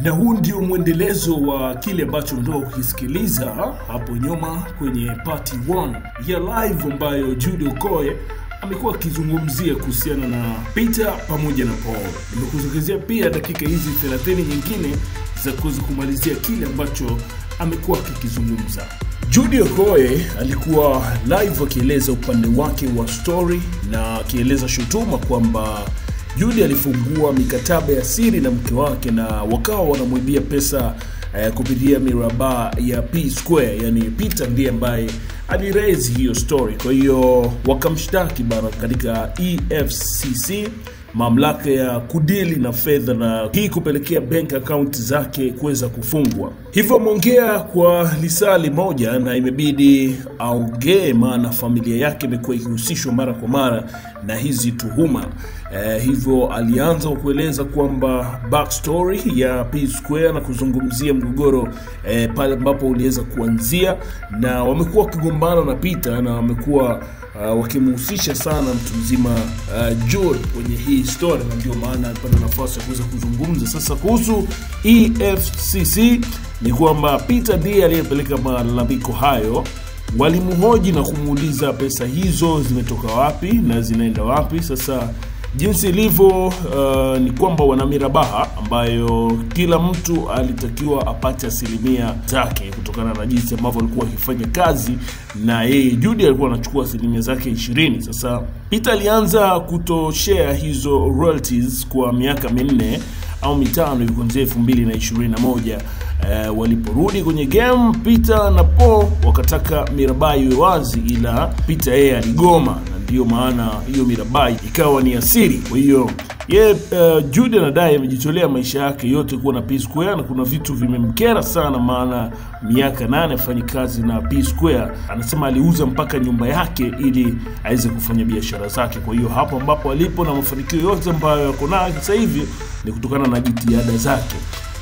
Na huu ndio mwendelezo wa kile ambacho ndio kukisikiliza hapo nyuma kwenye part 1 ya live ambayo Jude Okoye amekuwa akizungumzia kuhusiana na Peter pamoja na Paul. Nimekuzungumzia pia dakika hizi 30 nyingine za kuweza kumalizia kile ambacho amekuwa akizungumza. Jude Okoye alikuwa live akieleza upande wake wa story na akieleza shutuma kwamba Jude alifungua mikataba ya siri na mke wake na wakawa wanamwibia pesa kupitia miraba ya P Square, yani Peter ndiye ambaye aliraise hiyo story. Kwa hiyo wakamshtaki bana katika EFCC, mamlaka ya kudili na fedha, na hii kupelekea bank account zake kuweza kufungwa. Hivyo ameongea kwa lisali moja na imebidi aongee, maana familia yake imekuwa ikihusishwa mara kwa mara na hizi tuhuma. Hivyo alianza kueleza kwamba backstory ya P Square na kuzungumzia mgogoro pale ambapo uliweza kuanzia, na wamekuwa wakigombana na Peter na wamekuwa wakimhusisha sana mtu mzima Jude kwenye hii story, na ndio maana alipata nafasi ya kuweza kuzungumza. Sasa kuhusu EFCC ni kwamba Peter ndiye aliyepeleka malalamiko hayo. Walimhoji na kumuuliza pesa hizo zimetoka wapi na zinaenda wapi. Sasa jinsi ilivyo ni kwamba wana mirabaha ambayo kila mtu alitakiwa apate asilimia zake kutokana na jinsi ambavyo alikuwa akifanya kazi, na yeye Jude alikuwa anachukua asilimia zake 20. Sasa Peter alianza kutoshare hizo royalties kwa miaka 4 au 5 hivi kuanzia 2021. Waliporudi kwenye game, Peter na Paul wakataka mirabai iwe wazi, ila Peter yeye aligoma, na ndio maana hiyo mirabai ikawa ni asiri. Kwa hiyo Jude anadai amejitolea maisha yake yote kuwa na P Square, na kuna vitu vimemkera sana, maana miaka 8 afanya kazi na P Square. Anasema aliuza mpaka nyumba yake ili aweze kufanya biashara zake. Kwa hiyo hapo ambapo alipo na mafanikio yote ambayo yako nayo sasa hivi ni kutokana na jitihada zake.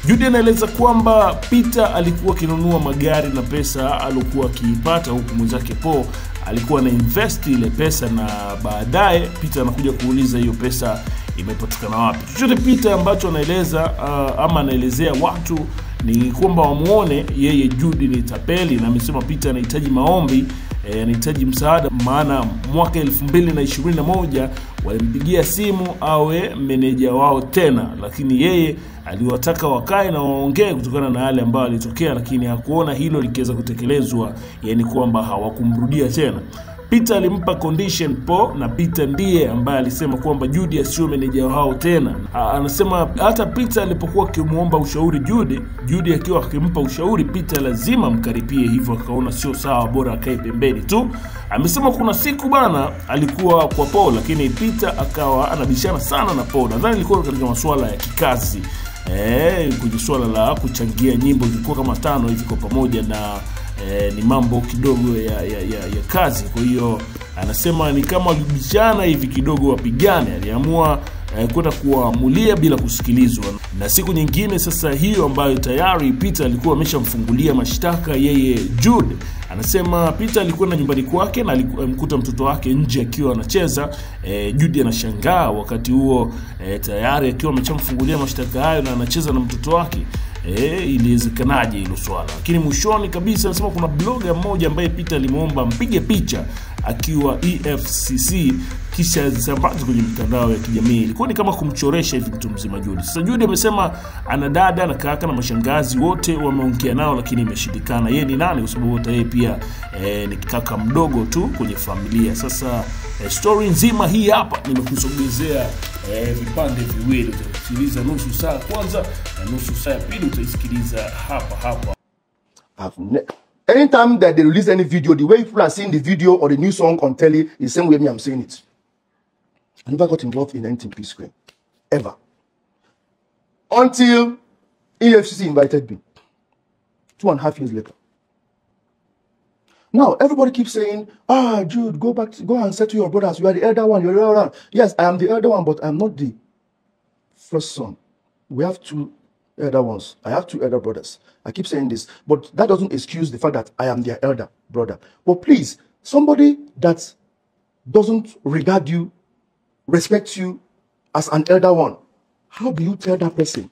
Jude anaeleza kwamba Peter alikuwa kinunua magari na pesa alikuwa akiipata, huku mwenzake Paul alikuwa na invest ile pesa, na baadaye Peter anakuja kuuliza hiyo pesa imepatikana wapi. Chochote Peter ambacho anaeleza ama anaelezea watu ni kwamba wamuone yeye Jude ni tapeli, na amesema Peter anahitaji maombi, anahitaji msaada, maana mwaka 2021 walimpigia simu awe meneja wao tena, lakini yeye aliwataka wakae na waongee kutokana na yale ambayo alitokea, lakini hakuona hilo likiweza kutekelezwa, yani kwamba hawakumrudia tena. Peter alimpa condition Paul, na Peter ndiye ambaye alisema kwamba Jude asiwe meneja wao tena. Anasema hata Peter alipokuwa akimuomba ushauri Jude akiwa akimpa ushauri, Peter lazima mkaripie, hivyo akaona sio sawa, bora akae pembeni tu. Amesema kuna siku bana alikuwa kwa Paul, lakini Peter akawa anabishana sana na Paul. Nadhani ilikuwa katika masuala ya kikazi, kwenye swala la kuchangia nyimbo, zilikuwa kama 5 hivi kwa pamoja, na ni mambo kidogo ya kazi. Kwa hiyo anasema ni kama walibishana hivi kidogo wapigane, aliamua kwenda kuamulia bila kusikilizwa. Na siku nyingine sasa hiyo ambayo tayari Peter alikuwa ameshamfungulia mashtaka yeye Jude, anasema Peter alikuwa na nyumbani kwake na alimkuta mtoto wake nje akiwa anacheza. Jude anashangaa wakati huo tayari akiwa ameshamfungulia mashtaka hayo na anacheza na mtoto wake. Iliwezekanaje hilo swala? Lakini mwishoni kabisa anasema kuna blogger mmoja ambaye Peter alimuomba mpige picha akiwa EFCC kisha zisambaze kwenye mitandao ya kijamii. Ilikuwa ni kama kumchoresha hivi mtu mzima Jude. Sasa Jude amesema ana dada na kaka na mashangazi wote wameongea nao, lakini imeshindikana. Yeye ni nani? Kwa sababu wote yeye pia ni kaka mdogo tu kwenye familia. Sasa story nzima hii hapa nimekusogezea vipande viwili. Utasikiliza nusu saa kwanza na nusu saa pili utaisikiliza hapa. Anytime that they release any video, the way people are seeing the video or the new song on telly is the same way me I'm saying it. I never got involved in anything P Square, ever. Until EFCC invited me 2.5 years later. Now, everybody keeps saying, Jude, go and settle your brothers. You are the elder one, you're the elder one. Yes, I am the elder one, but I'm not the first son. We have 2 elder ones. I have 2 elder brothers. I keep saying this, but that doesn't excuse the fact that I am their elder brother. But please, somebody that doesn't regard you, respect you as an elder one, how do you tell that person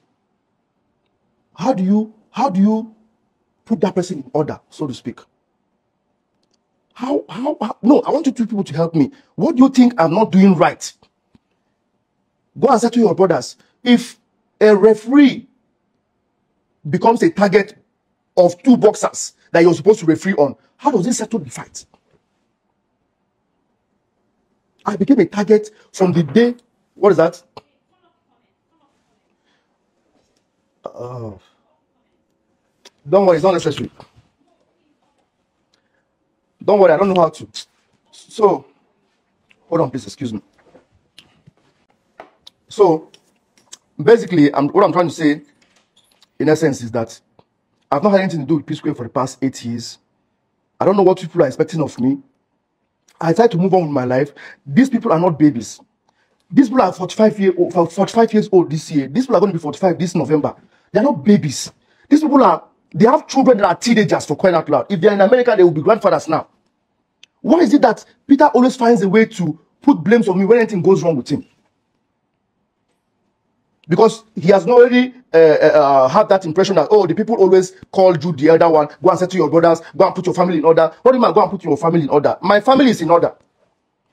how do you put that person in order, so to speak? How no, I want you two people to help me. What do you think I'm not doing right? Go and say to your brothers, if a referee becomes a target of two boxers that you're supposed to referee on, how does it settle the fight? I became a target from the day. What is that? Don't worry, it's not necessary. Don't worry, I don't know how to. So, hold on, please, excuse me. So, basically, what I'm trying to say, in essence, is that I've not had anything to do with P Square for the past 8 years. I don't know what people are expecting of me. I try to move on with my life. These people are not babies. These people are 45 years old this year. These people are going to be 45 this November. They're not babies. These people they have children that are teenagers, for crying out loud. If they're in America, they will be grandfathers now. Why is it that Peter always finds a way to put blames on me when anything goes wrong with him? Because he has not already had that impression that, oh, the people always call Jude the elder one, go and say to your brothers, go and put your family in order. What do you mean go and put your family in order? My family is in order.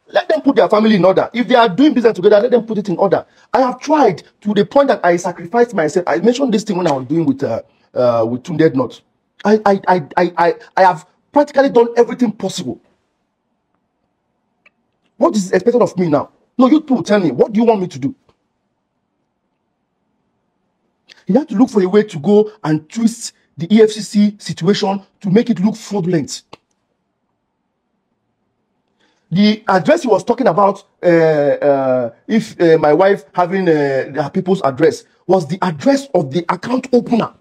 Let them put their family in order. If they are doing business together, let them put it in order. I have tried to the point that I sacrificed myself. I mentioned this thing when I was doing with Tunde Not. I have practically done everything possible. What is expected of me now? No, you two tell me, what do you want me to do? You have to look for a way to go and twist the EFCC situation to make it look fraudulent. The address he was talking about, if my wife having her people's address, was the address of the account opener.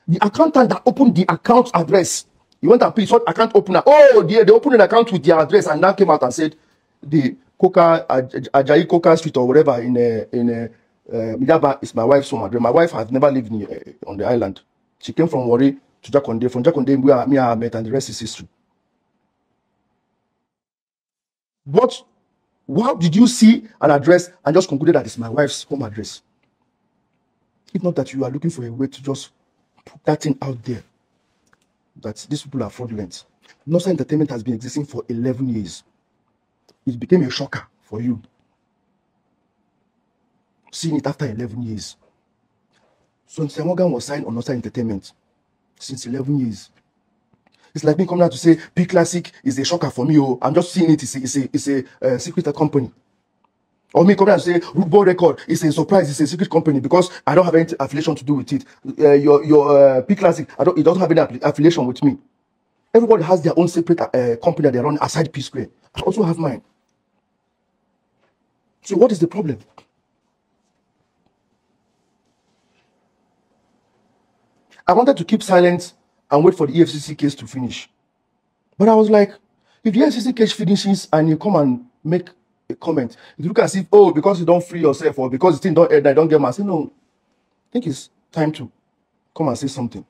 The accountant that opened the account address. He went and paid short account opener. Oh, they opened an account with their address and now came out and said the Ajayi Coca Street or whatever in Midaba is my wife's home address. My wife has never lived on the island. She came from Warri to Jakonde. From Jakonde, where me and her met, and the rest is history. But how did you see an address and just concluded that it's my wife's home address? If not that you are looking for a way to just put that thing out there, that these people are fraudulent. Nosa Entertainment has been existing for 11 years. It became a shocker for you, seeing it after 11 years. So Mr. Morgan was signed on Nosa Entertainment since 11 years. It's like me coming out to say P Classic is a shocker for me. Oh, I'm just seeing it. It's a secret company. Or me coming out to say Rootball Record is a surprise. It's a secret company because I don't have any affiliation to do with it. Your P Classic, it doesn't have any affiliation with me. Everybody has their own separate company that they run aside P Square. I also have mine. So what is the problem? I wanted to keep silent and wait for the EFCC case to finish. But I was like, if the EFCC case finishes and you come and make a comment, you look as if, oh, because you don't free yourself or because the thing don't end, I don't get my say. No, I think it's time to come and say something.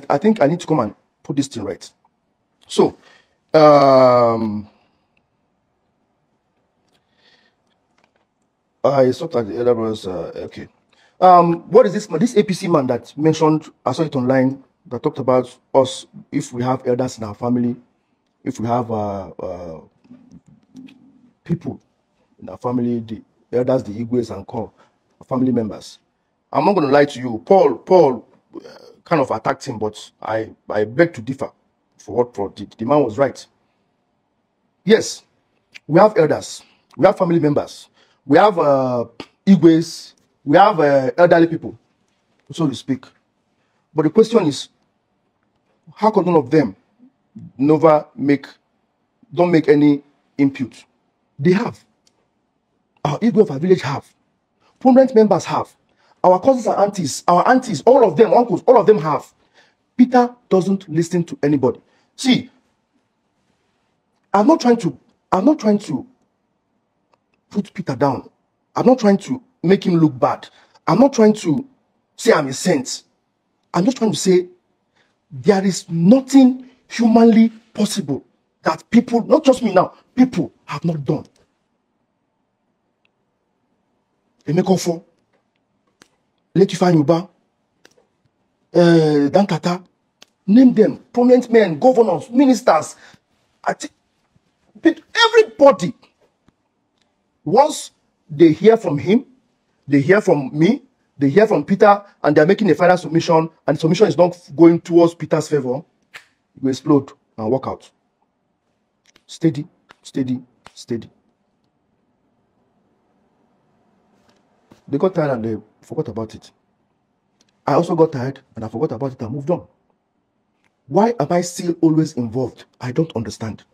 I think I need to come and put this thing right. So, I stopped at the elder brothers. Okay. What is this man? This APC man that mentioned, I saw it online, that talked about us, if we have elders in our family, if we have people in our family, the elders, the Igwes and call family members. I'm not going to lie to you. Paul kind of attacked him, but I beg to differ for what Paul did. The man was right. Yes, we have elders, we have family members, we have Igwes, we have elderly people, so to speak. But the question is, how come none of them don't make any input? They have. Our Igwe of our village have. Prominent members have. Our cousins and aunties, our aunties, all of them, uncles, all of them have. Peter doesn't listen to anybody. See, I'm not trying to put Peter down. I'm not trying to make him look bad. I'm not trying to say I'm a saint. I'm just trying to say there is nothing humanly possible that people, not just me now, people have not done. Letifanyuba, Dankata, name them, prominent men, governors, ministers, everybody. Once they hear from him, they hear from me, they hear from Peter, and they're making a final submission, and the submission is not going towards Peter's favor, you will explode and walk out. Steady, steady, steady. They got tired and they forgot about it. I also got tired and I forgot about it and moved on. Why am I still always involved? I don't understand.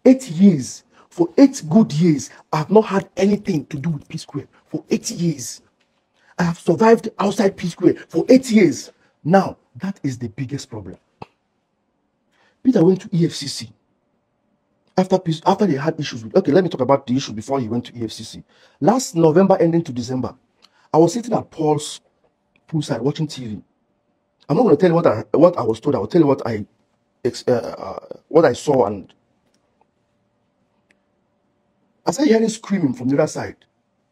8 years. For 8 good years, I have not had anything to do with P-Square. For 8 years. I have survived outside P-Square for 8 years. Now, that is the biggest problem. Peter went to EFCC. After they had issues with... Okay, let me talk about the issue before he went to EFCC. Last November ending to December, I was sitting at Paul's poolside watching TV. I'm not going to tell you what I was told. I will tell you what I saw, and I started hearing screaming from the other side.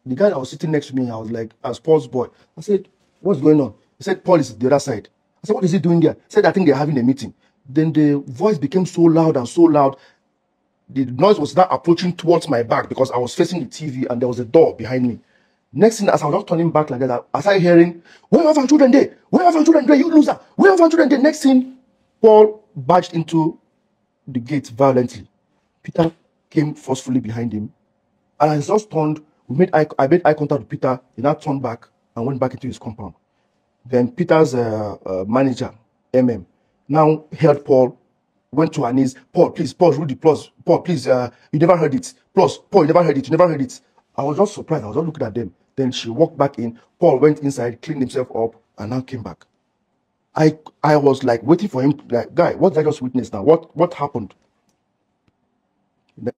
The guy that was sitting next to me, I was like, as Paul's boy, I said, what's going on? He said, Paul is the other side. I said, what is he doing there? He said, I think they're having a meeting. Then the voice became so loud and so loud. The noise was now approaching towards my back because I was facing the TV and there was a door behind me. Next thing, as I was just turning back like that, I started hearing, where have our children there? Where have our children there? You loser! Where have our children there? Next thing, Paul barged into the gate violently. Peter came forcefully behind him. And I just turned, I made eye contact with Peter. He now turned back and went back into his compound. Then Peter's manager, now held Paul, went to her knees. Paul, please, Paul, Rudy, plus, Paul, please, you never heard it. Plus, Paul, you never heard it, you never heard it. I was just surprised. I was just looking at them. Then she walked back in. Paul went inside, cleaned himself up, and now came back. I was like waiting for him, like, guy, what did I just witness now? What happened? What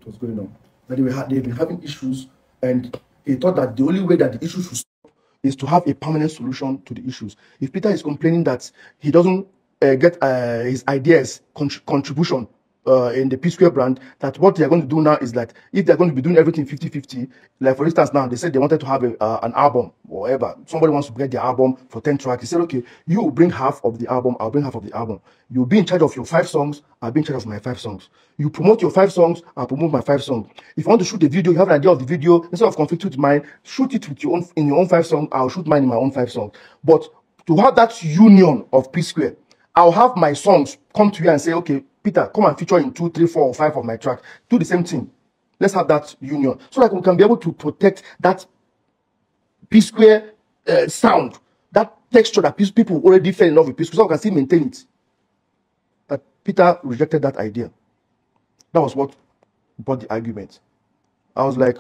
was going on? That they've been having issues, and he thought that the only way that the issues should stop is to have a permanent solution to the issues. If Peter is complaining that he doesn't get his ideas contribution in the P-Square brand, that what they're going to do now is that if they're going to be doing everything 50-50, like for instance now, they said they wanted to have an album or whatever. Somebody wants to get their album for 10 tracks. He said, okay, you bring half of the album, I'll bring half of the album. You'll be in charge of your 5 songs, I'll be in charge of my 5 songs. You promote your 5 songs, I'll promote my 5 songs. If you want to shoot a video, you have an idea of the video, instead of conflicting with mine, shoot it with your own, in your own 5 songs, I'll shoot mine in my own 5 songs. But to have that union of P-Square, I'll have my songs come to you and say, okay, Peter, come and feature in 2, 3, 4, or 5 of my tracks. Do the same thing. Let's have that union so that we can be able to protect that P-Square sound, that texture that people already fell in love with P-Square, so we can still maintain it. But Peter rejected that idea. That was what brought the argument. I was like,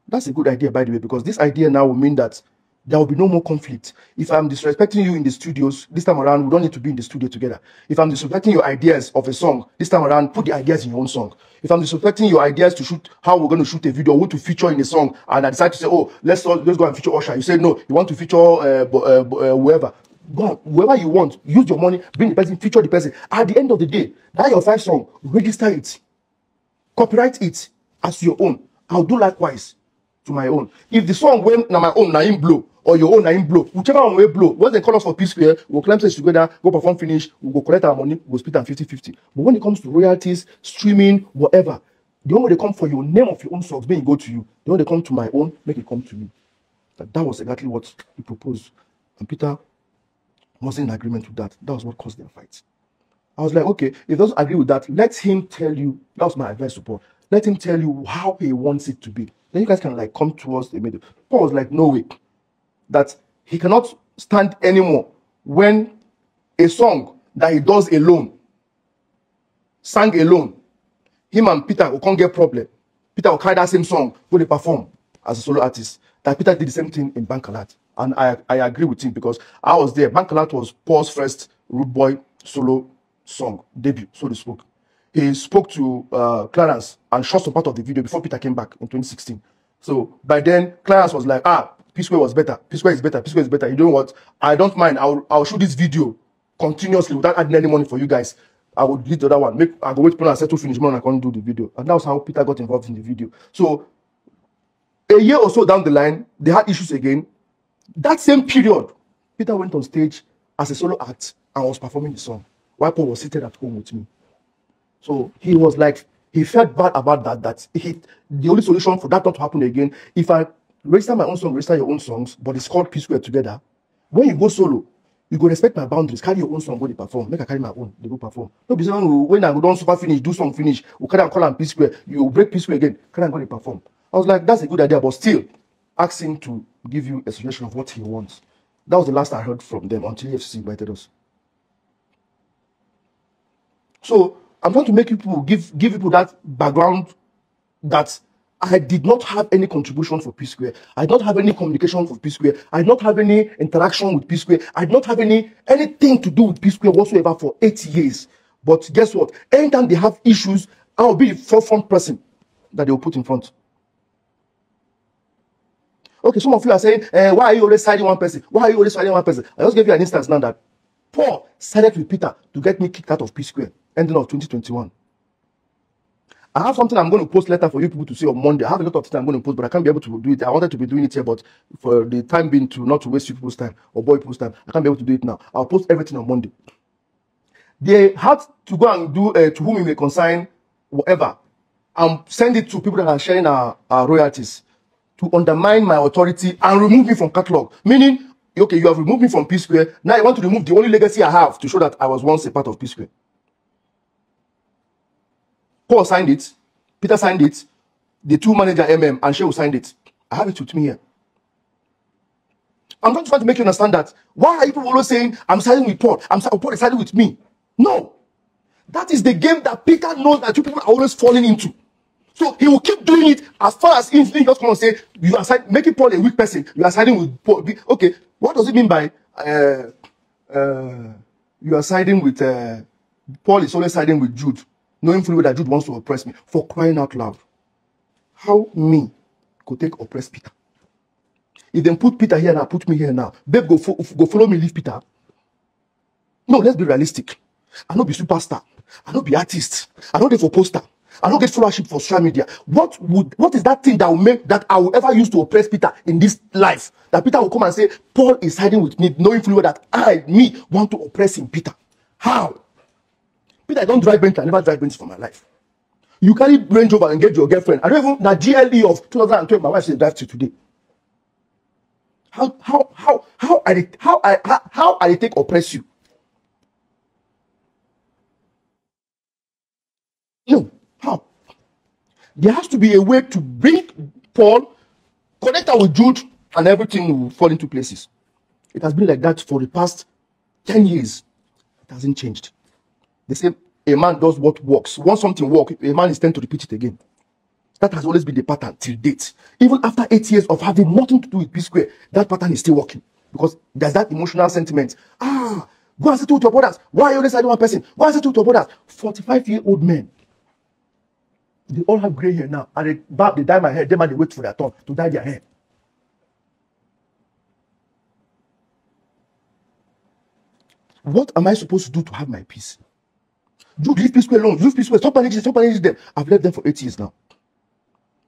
that's a good idea, by the way, because this idea now will mean that there will be no more conflict. If I'm disrespecting you in the studios, this time around, we don't need to be in the studio together. If I'm disrespecting your ideas of a song, this time around, put the ideas in your own song. If I'm disrespecting your ideas to shoot, how we're going to shoot a video, who to feature in a song, and I decide to say, oh, let's go and feature Usher. You say, no, you want to feature whoever. Go on, whoever you want, use your money, bring the person, feature the person. At the end of the day, that your 5 song, register it. Copyright it as your own. I'll do likewise to my own. If the song went na my own, na him blow, or your own na him blow, whichever one will blow, once they call us for P-Square, we'll climb stage together, go perform, finish, we'll go collect our money, we'll split them 50-50. But when it comes to royalties, streaming, whatever, the only way they come for your name of your own songs, make it go to you. The only way they come to my own, make it come to me. That was exactly what he proposed. And Peter wasn't in agreement with that. That was what caused their fight. I was like, okay, if he doesn't agree with that, let him tell you. That was my advice to Paul. Let him tell you how he wants it to be. Then you guys can like come towards the middle. Paul was like, no way. That he cannot stand anymore when a song that he does alone, sang alone, him and Peter will can't get problem. Peter will carry that same song, go to perform as a solo artist. That Peter did the same thing in Bankalat. And I agree with him because I was there. Bankalat was Paul's first Rude Boy solo song, debut, so to speak. He spoke to Clarence and shot some part of the video before Peter came back in 2016. So by then, Clarence was like, P-Square was better. P-Square is better. P-Square is better. You know what? I don't mind. I'll shoot this video continuously without adding any money for you guys. I will delete the other one. I go wait for and settle finish money and I can't do the video. And that was how Peter got involved in the video. So a year or so down the line, they had issues again. That same period, Peter went on stage as a solo act and was performing the song while Paul was seated at home with me. So he was like, he felt bad about that. The only solution for that not to happen again, if I register my own song, register your own songs, but it's called P Square together. When you go solo, you go respect my boundaries. Carry your own song, go they perform. Make I carry my own, they go perform. No be saying when I go down super finish, do song finish, we carry and call and P Square, you break P Square again, carry and go they perform. I was like, that's a good idea, but still, ask him to give you a suggestion of what he wants. That was the last I heard from them until EFCC invited us. So I'm trying to make people give people that background that I did not have any contribution for P Square. I did not have any communication for P Square. I did not have any interaction with P Square. I did not have anything to do with P Square whatsoever for 8 years. But guess what? Anytime they have issues, I'll be the forefront person that they will put in front. Okay, some of you are saying, why are you always siding one person? Why are you always siding one person? I just gave you an instance now that Paul sided with Peter to get me kicked out of P Square, ending of 2021. I have something I'm going to post later for you people to see on Monday. I have a lot of things I'm going to post, but I can't be able to do it. I wanted to be doing it here, but for the time being not to waste you people's time or boy people's time, I can't be able to do it now. I'll post everything on Monday. They had to go and do to whom it may consign whatever and send it to people that are sharing our royalties to undermine my authority and remove me from catalog. Meaning, okay, you have removed me from P Square. Now you want to remove the only legacy I have to show that I was once a part of P Square. Paul signed it, Peter signed it, the two manager MM and Shehu signed it. I have it with me here. I'm not trying to make you understand that. Why are you people always saying I'm siding with Paul? Paul is siding with me. No. That is the game that Peter knows that you people are always falling into. So he will keep doing it as far as he just come and say you are making Paul a weak person. You are siding with Paul. Okay, what does it mean by you are siding with Paul is always siding with Jude? Knowing fully well that Jude wants to oppress me, for crying out loud. How me could take oppress Peter? If they put Peter here now, put me here now. Babe, go follow me, leave Peter. No, let's be realistic. I don't be superstar. I don't be artist. I don't get for poster. I don't get followership for social media. What is that thing that will make that I will ever use to oppress Peter in this life? That Peter will come and say, Paul is siding with me, knowing fully well that me, want to oppress him, Peter. How? Peter, I don't drive Bentley. I never drive Bentley for my life. You carry Range Rover and get your girlfriend. I don't even the GLE of 2012. My wife said drive to today. How I take oppress you? No, how? There has to be a way to bring Paul, connect her with Jude, and everything will fall into places. It has been like that for the past 10 years. It hasn't changed. They say a man does what works. Once something works, a man is tend to repeat it again. That has always been the pattern till date. Even after 8 years of having nothing to do with P Square, that pattern is still working. Because there's that emotional sentiment. Go and settle with your brothers. Why are you always siding one person? Go and settle with your brothers. 45-year-old men. They all have gray hair now. And they dye my hair. They wait for their turn to dye their hair. What am I supposed to do to have my peace? Jude, leave P Square alone. Leave P Square. Stop managing them. I've left them for 8 years now.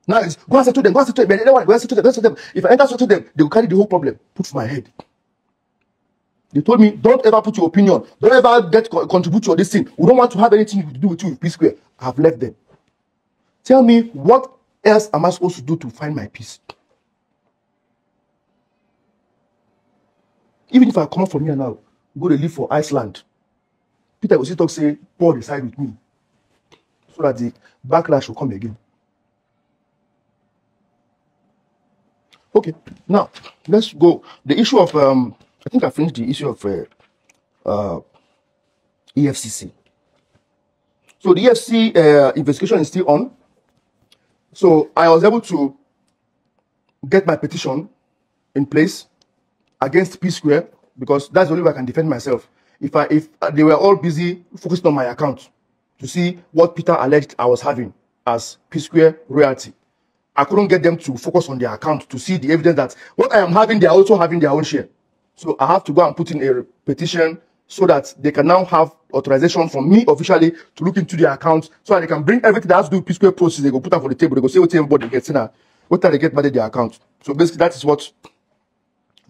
Now it's go and settle them. Go and settle them. Go and settle them. If I enter settle them, they will carry the whole problem. Put for my head. They told me, don't ever put your opinion. Don't ever contribute to this thing. We don't want to have anything to do with you with P Square. I've left them. Tell me, what else am I supposed to do to find my peace? Even if I come up from here now, go to live for Iceland, Peter will still talk, say, Paul decide with me. So that the backlash will come again. Okay, now, let's go. The issue of, I think I finished the issue of EFCC. So the EFCC investigation is still on. So I was able to get my petition in place against P Square because that's the only way I can defend myself. If they were all busy focused on my account to see what Peter alleged I was having as P Square royalty, I couldn't get them to focus on their account to see the evidence that what I am having, they are also having their own share. So I have to go and put in a petition so that they can now have authorization from me officially to look into their accounts so that they can bring everything that has to do with P Square process. They go put up on the table. They go say what everybody gets in. What time they get mad at their account. So basically, that is what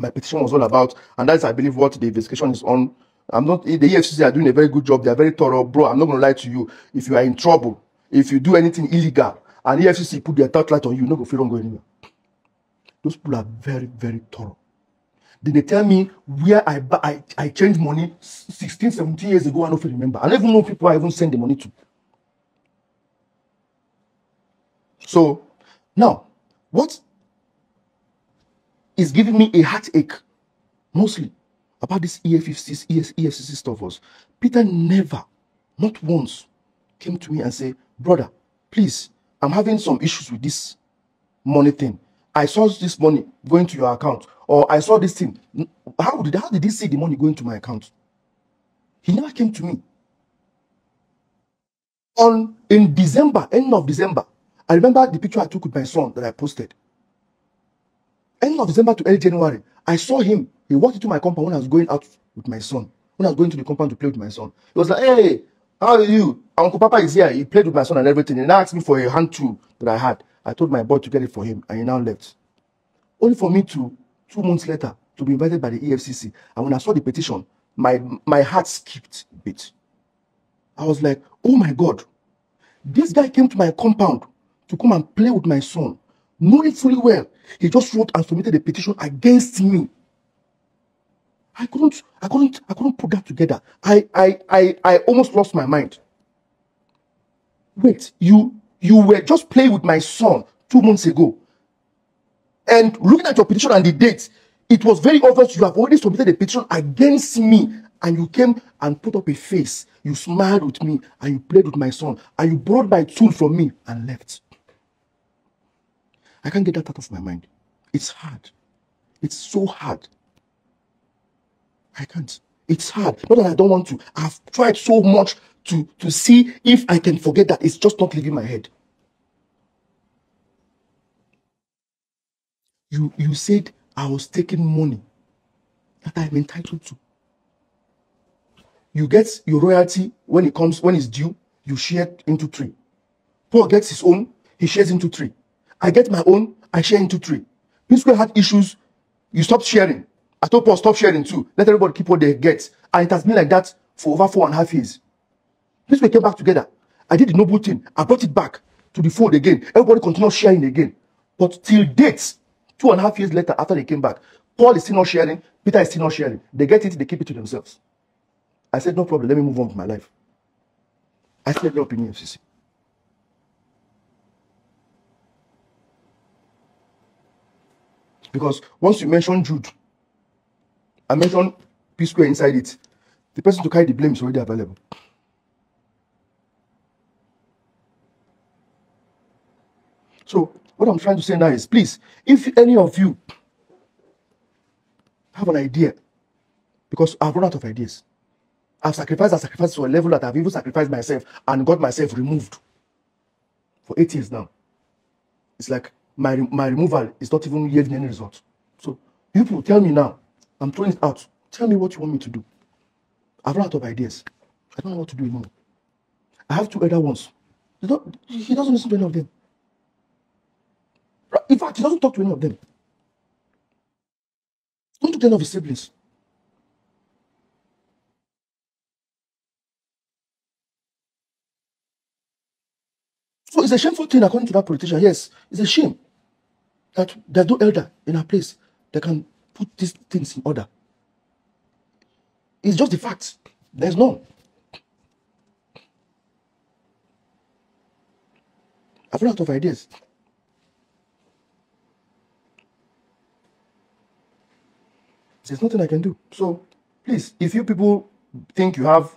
my petition was all about. And that's, I believe, what the investigation is on. I'm not, the EFCC are doing a very good job. They are very thorough. Bro, I'm not going to lie to you. If you are in trouble, if you do anything illegal, and EFCC put their touchlight on you, you're not going to feel go anywhere. Those people are very, very thorough. Then they tell me where I changed money 16, 17 years ago. I don't remember. I don't even know people I even send the money to. So, now, what is giving me a heartache, mostly, about this EFCC stuff was, Peter never, not once, came to me and said, brother, please, I'm having some issues with this money thing. I saw this money going to your account, or I saw this thing. How did he see the money going to my account? He never came to me. In December, end of December, I remember the picture I took with my son that I posted. End of December to early January, I saw him. He walked into my compound when I was going out with my son. When I was going to the compound to play with my son. He was like, hey, how are you? Uncle Papa is here. He played with my son and everything. He now asked me for a hand tool that I had. I told my boy to get it for him, and he now left. Only for me to, 2 months later, to be invited by the EFCC. And when I saw the petition, my heart skipped a bit. I was like, oh my God. This guy came to my compound to come and play with my son, knowing fully well he just wrote and submitted a petition against me. I couldn't put that together. I almost lost my mind. Wait, you were just playing with my son 2 months ago, and looking at your petition and the dates, it was very obvious you have already submitted a petition against me, and you came and put up a face. You smiled with me, and you played with my son, and you brought my tool from me and left. I can't get that out of my mind. It's hard. It's so hard. I can't. It's hard. Not that I don't want to. I've tried so much to see if I can forget that. It's just not leaving my head. You said I was taking money that I'm entitled to. You get your royalty when it's due, you share into 3. Paul gets his own, he shares into 3. I get my own, I share into 3. P-Square had issues, you stopped sharing. I told Paul, stop sharing too. Let everybody keep what they get. And it has been like that for over 4.5 years. P-Square came back together. I did the noble thing. I brought it back to the fold again. Everybody continued sharing again. But till date, 2.5 years later, after they came back, Paul is still not sharing, Peter is still not sharing. They get it, they keep it to themselves. I said, no problem, let me move on with my life. I fled up in EFCC. Because once you mention Jude, I mentioned P-Square inside it, the person to carry the blame is already available. So, what I'm trying to say now is, please, if any of you have an idea, because I've run out of ideas. I've sacrificed to a level that I've even sacrificed myself and got myself removed for 8 years now. It's like my removal is not even yielding any result. So people tell me now, I'm throwing it out. Tell me what you want me to do. I've run out of ideas. I don't know what to do anymore. I have 2 elder ones. He doesn't listen to any of them. In fact, he doesn't talk to any of them. Don't talk to any of his siblings. So it's a shameful thing according to that politician. Yes, it's a shame that there's no elder in our place that can put these things in order. It's just the fact. There's none. I've run out of ideas. There's nothing I can do. So, please, if you people think you have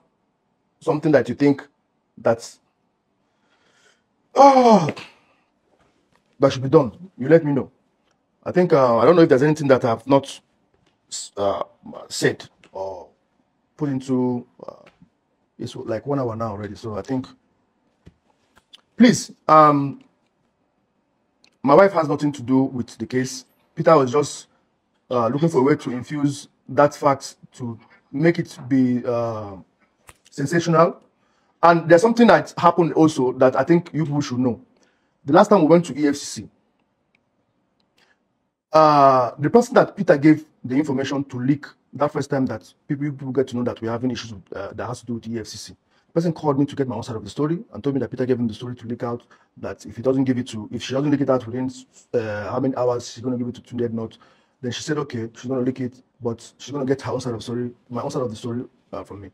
something that you think that's that should be done, you let me know. I think I don't know if there's anything that I have not said or put into it's like 1 hour now already. So I think, please, my wife has nothing to do with the case. Peter was just looking for a way to infuse that fact to make it be sensational. And there's something that happened also that I think you people should know. The last time we went to EFCC, the person that Peter gave the information to leak that first time that people get to know that we're having issues with, that has to do with the EFCC. The person called me to get my own side of the story and told me that Peter gave him the story to leak out, that if she doesn't leak it out within how many hours she's going to give it to Tunde Not, then she said, okay, she's going to leak it, but she's going to get her own side of the story, my own side of the story from me.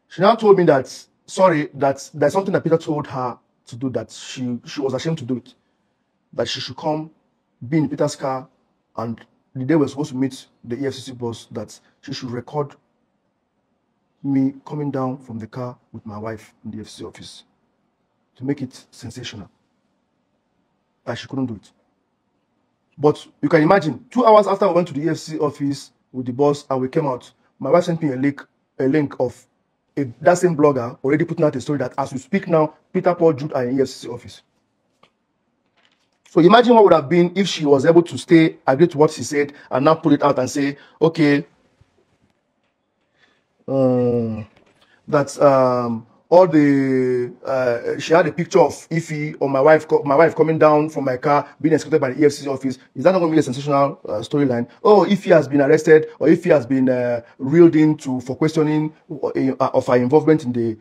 She now told me that, sorry, that there's something that Peter told her to do that she was ashamed to do it. That she should come, be in Peter's car, and the day we're supposed to meet the EFCC boss, that she should record me coming down from the car with my wife in the EFCC office to make it sensational. That she couldn't do it. But you can imagine, 2 hours after we went to the EFCC office with the boss and we came out, my wife sent me a link of that same blogger already putting out a story that as we speak now, Peter, Paul, Jude are in EFCC office. So imagine what would have been if she was able to agree to what she said, and now pull it out and say, okay, all the she had a picture of Ify or my wife coming down from my car being escorted by the EFCC office. Is that not going to be a sensational storyline? Oh, Ify has been arrested, or Ify has been reeled in for questioning of her involvement in the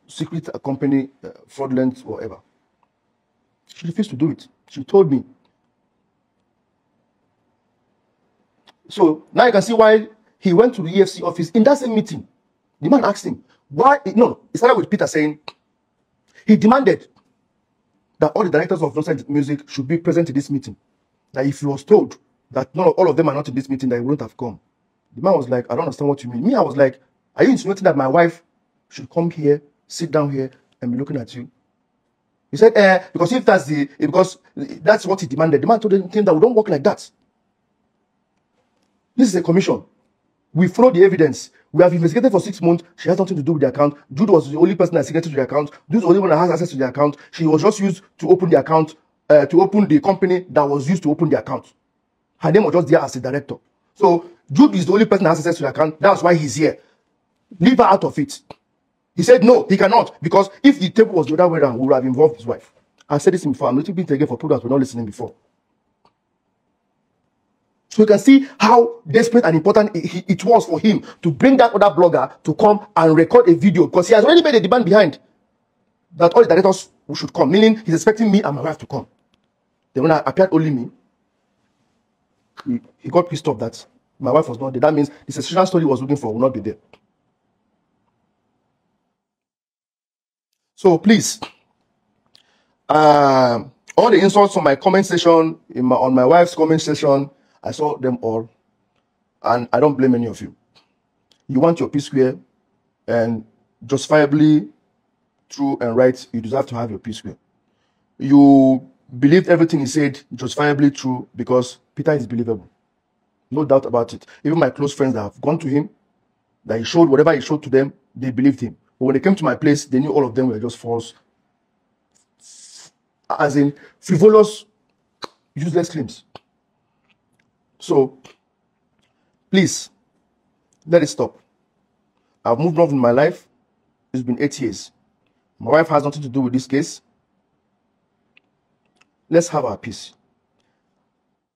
secret company fraudulent whatever. She refused to do it. She told me. So now you can see why he went to the EFCC office in that same meeting. The man asked him, why? No, it started with Peter saying, he demanded that all the directors of nonsense music should be present in this meeting. That if he was told that all of them are not in this meeting, that he wouldn't have come. The man was like, I don't understand what you mean. Me, I was like, are you insinuating that my wife should come here, sit down here, and be looking at you? He said, because if because that's what he demanded. The man told him that we don't work like that. This is a commission. We follow the evidence. We have investigated for 6 months. She has nothing to do with the account. Jude was the only person that signed to the account. Jude was the only one that has access to the account. She was just used to open the account, to open the company that was used to open the account. Her name was just there as a director. So Jude is the only person that has access to the account. That's why he's here. Leave her out of it. He said, no, he cannot. Because if the table was the other way around, we would have involved his wife. I said this before. I'm not repeating again for people that were not listening before. So you can see how desperate and important it was for him to bring that other blogger to come and record a video, because he has already made a demand behind that all the directors should come, meaning he's expecting me and my wife to come. Then when I appeared only me, he got pissed off that my wife was not there. That means the sensational story he was looking for will not be there. So please, all the insults on my comment section, on my wife's comment section, I saw them all, and I don't blame any of you. You want your P-square, and justifiably true and right, you deserve to have your P-square. You believed everything he said, justifiably true, because Peter is believable. No doubt about it. Even my close friends that have gone to him, that he showed whatever he showed to them, they believed him. But when they came to my place, they knew all of them were just false, as in frivolous, useless claims. So, please, let it stop. I've moved on in my life. It's been 8 years. My wife has nothing to do with this case. Let's have our peace.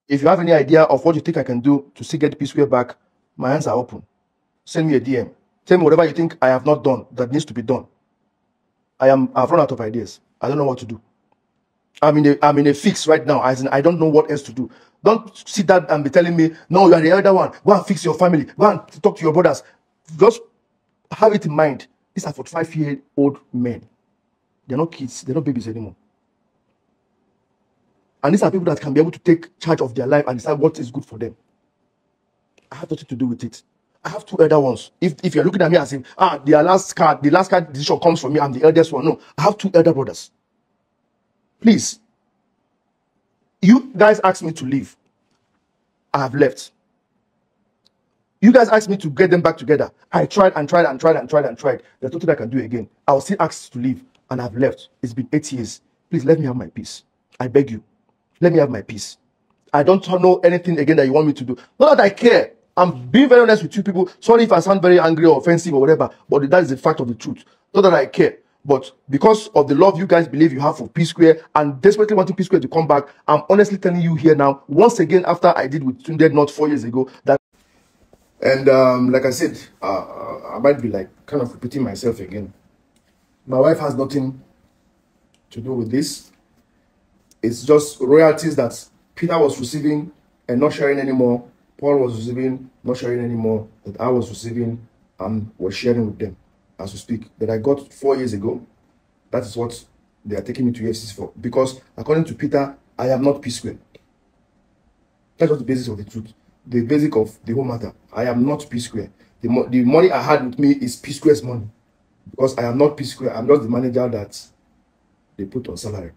If you have any idea of what you think I can do to still get the P-square back, my hands are open. Send me a DM. Tell me whatever you think I have not done that needs to be done. I've run out of ideas. I don't know what to do. I'm in a fix right now, as in I don't know what else to do. Don't sit down and be telling me, no, you are the elder one. Go and fix your family. Go and talk to your brothers. Just have it in mind. These are 45-year-old men. They're not kids. They're not babies anymore. And these are people that can be able to take charge of their life and decide what is good for them. I have nothing to do with it. I have 2 elder ones. If you're looking at me as if, the last card decision comes from me, I'm the eldest one. No, I have 2 elder brothers. Please. You guys asked me to leave. I have left. You guys asked me to get them back together. I tried and tried and tried and tried and tried. There's nothing I can do again. I was still asked to leave, and I've left. It's been 8 years. Please let me have my peace. I beg you. Let me have my peace. I don't know anything again that you want me to do. Not that I care. I'm being very honest with you people. Sorry if I sound very angry or offensive or whatever, but that is the fact of the truth. Not that I care. But because of the love you guys believe you have for P Square and desperately wanting P Square to come back, I'm honestly telling you here now, once again, after I did with Tunde not 4 years ago, that. And like I said, I might be like kind of repeating myself again. My wife has nothing to do with this. It's just royalties that Peter was receiving and not sharing anymore. Paul was receiving, not sharing anymore. That I was receiving and was sharing with them as we speak. That I got 4 years ago. That is what they are taking me to EFCC for. Because according to Peter, I am not P Square. That's just the basis of the truth. The basic of the whole matter. I am not P Square. The money I had with me is P Square's money. Because I am not P Square. I'm just the manager that they put on salary.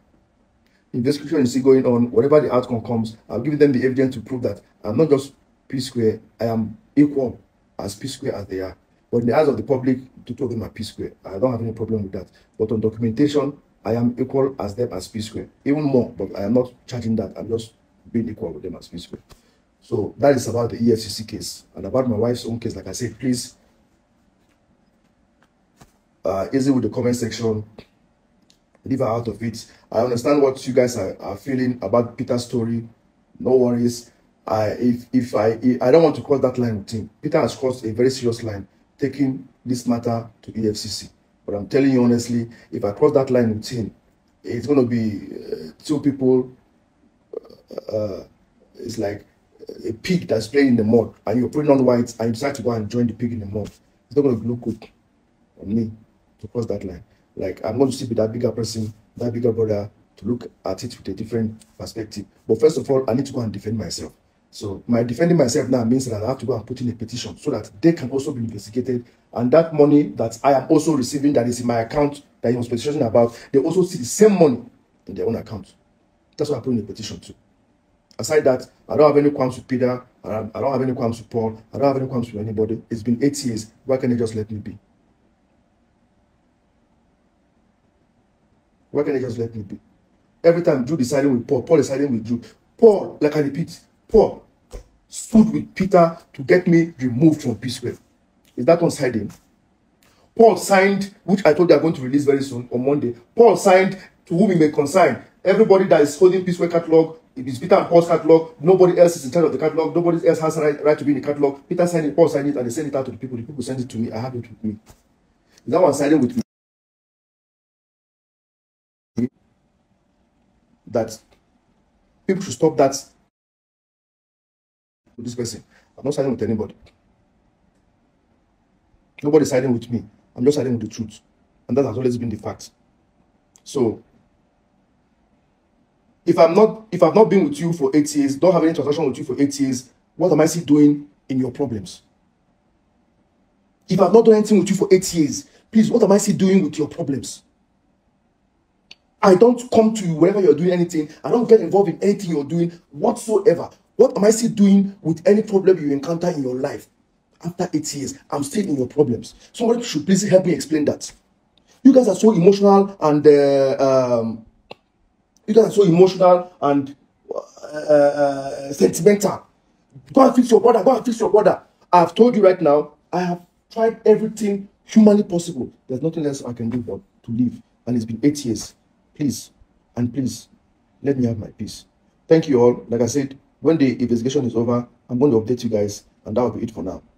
Investigation is still going on. Whatever the outcome comes, I'll give them the evidence to prove that I'm not just P Square. I am equal as P Square as they are. But in the eyes of the public, the two of them are P Square. I don't have any problem with that. But on documentation, I am equal as them as P Square. Even more, but I am not charging that. I'm just being equal with them as P Square. So that is about the EFCC case. And about my wife's own case, like I said, please, easy with the comment section. Leave her out of it. I understand what you guys are feeling about Peter's story. No worries. I don't want to cross that line with him. Peter has crossed a very serious line, taking this matter to EFCC. But I'm telling you honestly, if I cross that line with him, it's going to be two people. It's like a pig that's playing in the mud, and you're putting on white, and you decide to go and join the pig in the mud. It's not going to look good on me to cross that line. Like, I'm going to sit with that bigger person, that bigger brother, to look at it with a different perspective. But first of all, I need to go and defend myself. So my defending myself now means that I have to go and put in a petition so that they can also be investigated. And that money that I am also receiving, that is in my account, that he was petitioning about, they also see the same money in their own account. That's what I put in a petition to. Aside that, I don't have any qualms with Peter. I don't have any qualms with Paul. I don't have any qualms with anybody. It's been 8 years. Why can't they just let me be? Why can't they just let me be? Every time Jude is siding with Paul, Paul is siding with Jude. Paul, like I repeat, Paul stood with Peter to get me removed from P Square. Is that one siding? Paul signed, which I told you I'm going to release very soon on Monday. Paul signed to whom he may consign. Everybody that is holding P Square catalog, if it's Peter and Paul's catalog, nobody else is in charge of the catalog. Nobody else has a right to be in the catalog. Peter signed it, Paul signed it, and they send it out to the people. The people send it to me. I have it with me. Is that one siding with me? That people should stop that with this person. I'm not siding with anybody. Nobody's siding with me. I'm just siding with the truth. And that has always been the fact. So if I've not been with you for 8 years, don't have any transaction with you for 8 years, what am I still doing in your problems? If I've not done anything with you for 8 years, please, what am I still doing with your problems? I don't come to you whenever you're doing anything. I don't get involved in anything you're doing whatsoever. What am I still doing with any problem you encounter in your life? After 8 years, I'm still in your problems. Somebody should please help me explain that. You guys are so emotional and sentimental. Go and fix your brother. Go and fix your brother. I've told you right now, I have tried everything humanly possible. There's nothing else I can do but to live. And it's been 8 years. Please, and please, let me have my peace. Thank you all. Like I said, when the investigation is over, I'm going to update you guys, and that will be it for now.